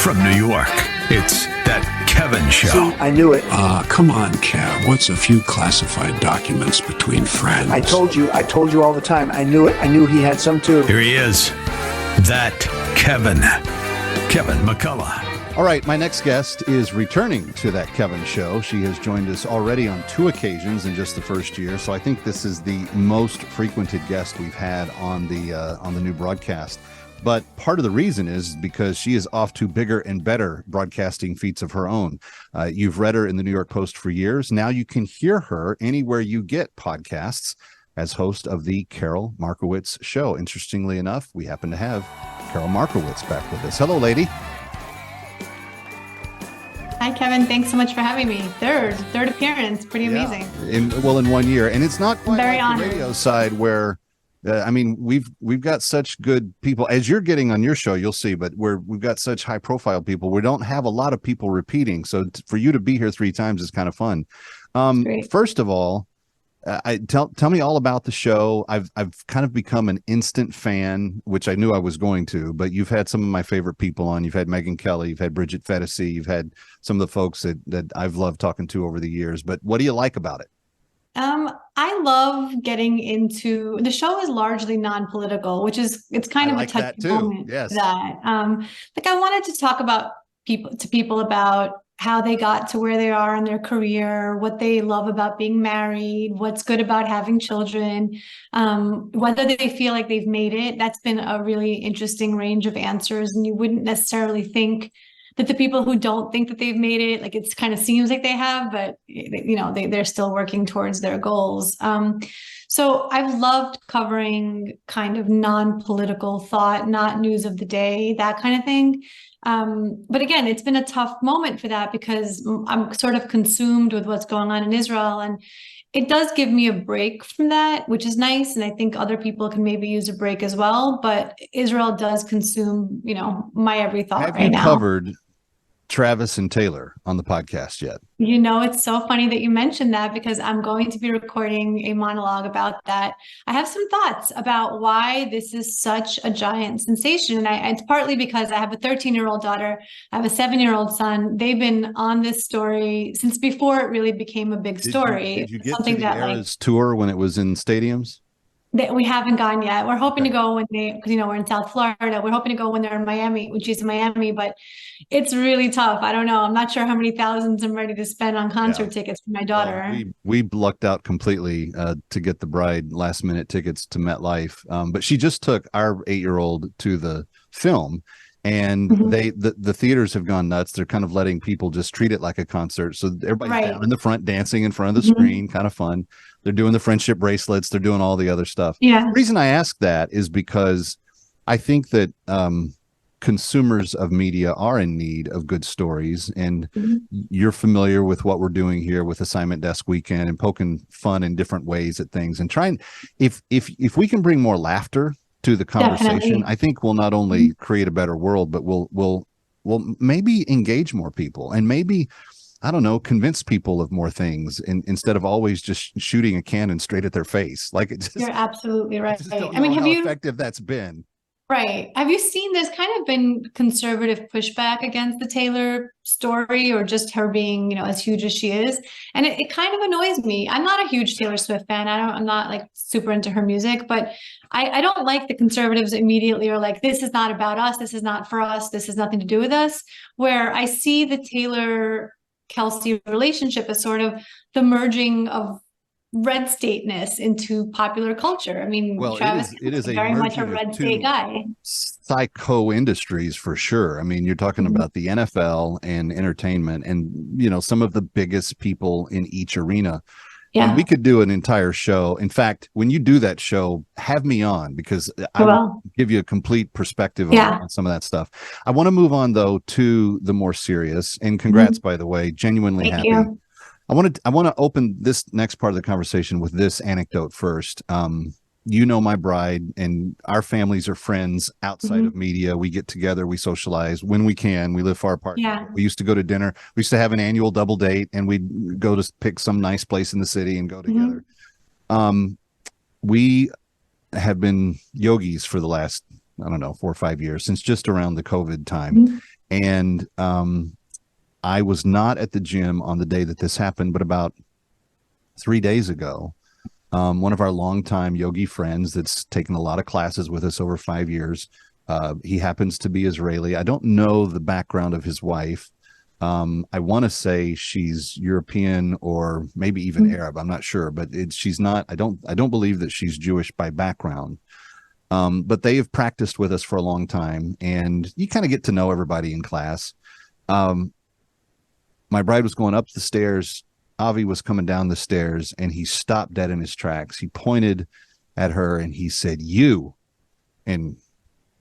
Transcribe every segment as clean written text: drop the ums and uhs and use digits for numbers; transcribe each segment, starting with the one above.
From New York, it's That Kevin Show. See, I knew it. Come on, Kev. What's a few classified documents between friends? I told you all the time. I knew it. I knew he had some too. Here he is, That Kevin McCullough. All right, my next guest is returning to That Kevin Show. She has joined us already on 2 occasions in just the first year, so I think this is the most frequented guest we've had on the new broadcast. But part of the reason is because she is off to bigger and better broadcasting feats of her own. You've read her in the New York Post for years. Now you can hear her anywhere you get podcasts as host of the Carol Markowitz Show. Interestingly enough, we happen to have Carol Markowitz back with us. Hello, lady. Hi, Kevin. Thanks so much for having me. Third appearance. Pretty amazing. In 1 year. And it's not quite Very like honored. the radio side where, we've got such good people. As you're getting on your show, you'll see, but we've got such high profile people. We don't have a lot of people repeating. So for you to be here 3 times is kind of fun. Great. First of all, tell me all about the show. I've kind of become an instant fan, which I knew I was going to, but you've had some of my favorite people on. You've had Megyn Kelly, you've had Bridget Fetisi, you've had some of the folks that I've loved talking to over the years. But what do you like about it? I love getting into the show is largely non-political, which is it's kind of like a touchy that too. moment. Yes. That I wanted to talk about people about how they got to where they are in their career, what they love about being married, what's good about having children, whether they feel like they've made it. That's been a really interesting range of answers, and you wouldn't necessarily think that the people who don't think that they've made it, like it kind of seems like they have, but they're still working towards their goals. So I've loved covering kind of non-political thought, not news of the day, that kind of thing. But again, it's been a tough moment for that because I'm sort of consumed with what's going on in Israel, and it does give me a break from that, which is nice. And I think other people can maybe use a break as well, but Israel does consume, my every thought Have right you now. covered Travis and Taylor on the podcast yet? It's so funny that you mentioned that because I'm going to be recording a monologue about that. I have some thoughts about why this is such a giant sensation. And it's partly because I have a 13-year-old daughter. I have a 7-year-old son. They've been on this story since before it really became a big story. Did you get to the Eras tour when it was in stadiums? We haven't gone yet. We're hoping to go because we're in South Florida. We're hoping to go when they're in Miami, when she's in Miami, but it's really tough. I don't know. I'm not sure how many thousands I'm ready to spend on concert tickets for my daughter. Well, we lucked out completely to get the bride last minute tickets to MetLife. But she just took our 8-year-old to the film, and the theaters have gone nuts. They're kind of letting people just treat it like a concert. So everybody's down in the front dancing in front of the screen, kind of fun. They're doing the friendship bracelets. They're doing all the other stuff. Yeah. The reason I ask that is because I think that consumers of media are in need of good stories. And you're familiar with what we're doing here with Assignment Desk Weekend and poking fun in different ways at things and trying, if we can bring more laughter to the conversation, Definitely. I think we'll not only create a better world, but we'll maybe engage more people and maybe, I don't know, convince people of more things instead of always just shooting a cannon straight at their face. Like You're absolutely right. I mean, how effective that's been. Right. Have you seen there's kind of been conservative pushback against the Taylor story or just her being, as huge as she is? And it kind of annoys me. I'm not a huge Taylor Swift fan. I'm not like super into her music, but I don't like the conservatives immediately are like, this is not about us. This is not for us. This has nothing to do with us. Where I see the Taylor Kelsey relationship as sort of the merging of red stateness into popular culture. I mean, well, Travis it is very much a merging of red state guy. Psycho industries for sure. I mean, you're talking about the NFL and entertainment and, some of the biggest people in each arena. Yeah. And we could do an entire show. In fact, when you do that show, have me on because I will give you a complete perspective on some of that stuff. I want to move on, though, to the more serious. And congrats, by the way, genuinely Thank happy. you. I want to open this next part of the conversation with this anecdote first. My bride and our families are friends outside of media. We get together, we socialize when we can. We live far apart. Yeah. We used to go to dinner. We used to have an annual double date, and we'd go to pick some nice place in the city and go together. We have been yogis for the last, I don't know, 4 or 5 years, since just around the COVID time. And I was not at the gym on the day that this happened, but about 3 days ago, one of our longtime yogi friends that's taken a lot of classes with us over 5 years, he happens to be Israeli. I don't know the background of his wife. I want to say she's European or maybe even Arab. I'm not sure, but she's not. I don't believe that she's Jewish by background. But they have practiced with us for a long time, and you kind of get to know everybody in class. My bride was going up the stairs. Avi was coming down the stairs, and he stopped dead in his tracks. He pointed at her and he said, "You." And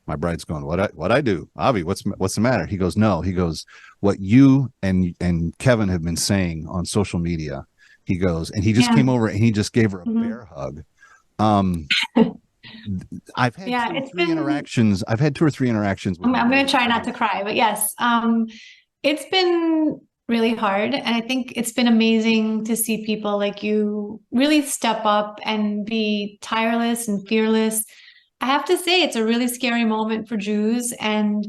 my bride's going, what I do? Avi, what's the matter? He goes, no. He goes, what you and Kevin have been saying on social media. He goes, and he just came over and he just gave her a bear hug. I've had interactions. I've had 2 or 3 interactions. I'm going to try not to cry, but yes, it's been really hard. And I think it's been amazing to see people like you really step up and be tireless and fearless. I have to say, it's a really scary moment for Jews, and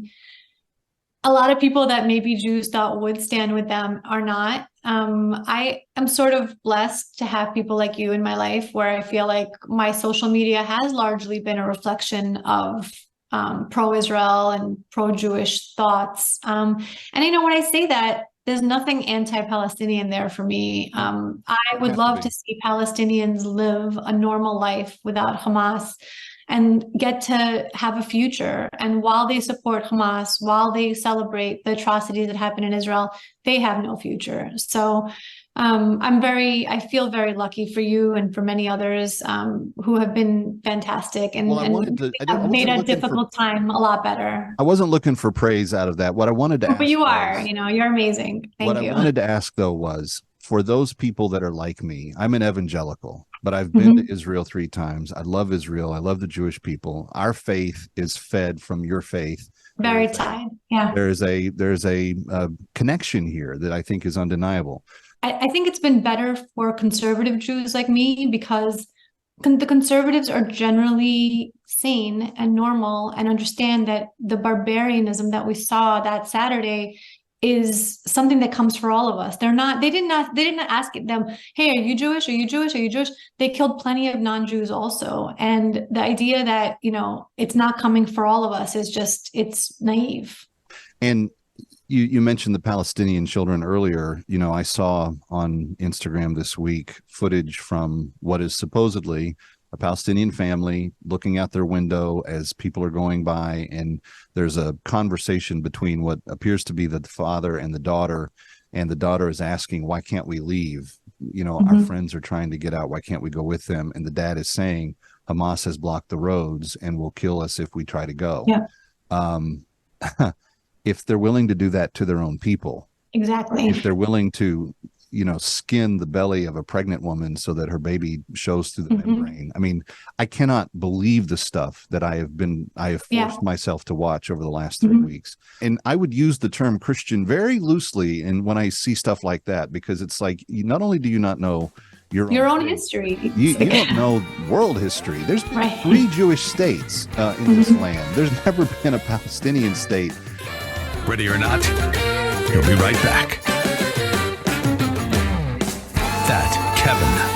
a lot of people that maybe Jews thought would stand with them are not. I am sort of blessed to have people like you in my life, where I feel like my social media has largely been a reflection of pro-Israel and pro-Jewish thoughts. And I know when I say that, there's nothing anti-Palestinian there for me. I would love to see Palestinians live a normal life without Hamas and get to have a future. And while they support Hamas, while they celebrate the atrocities that happen in Israel, they have no future. So I feel very lucky for you and for many others who have been fantastic and have made a difficult time a lot better. I wasn't looking for praise out of that. What I wanted to ask, but you are, you're amazing. Thank you. What I wanted to ask though was, for those people that are like me, I'm an evangelical, but I've been to Israel 3 times. I love Israel. I love the Jewish people. Our faith is fed from your faith. Very tied. Yeah. There's a connection here that I think is undeniable. I think it's been better for conservative Jews like me, because the conservatives are generally sane and normal and understand that the barbarianism that we saw that Saturday is something that comes for all of us. They did not ask them, hey, are you Jewish? Are you Jewish? Are you Jewish? They killed plenty of non-Jews also. And the idea that, it's not coming for all of us is it's naive. And you mentioned the Palestinian children earlier. I saw on Instagram this week footage from what is supposedly a Palestinian family looking out their window as people are going by, and there's a conversation between what appears to be the father and the daughter is asking, why can't we leave? Our friends are trying to get out. Why can't we go with them? And the dad is saying, Hamas has blocked the roads and will kill us if we try to go. Yeah. If they're willing to do that to their own people. Exactly. If they're willing to, skin the belly of a pregnant woman so that her baby shows through the membrane. I mean, I cannot believe the stuff that I have forced myself to watch over the last 3 weeks. And I would use the term Christian very loosely. And when I see stuff like that, because it's like, not only do you not know your own history, you don't know world history. There's been 3 Jewish states in this land. There's never been a Palestinian state. Ready or not, we'll be right back. That Kevin.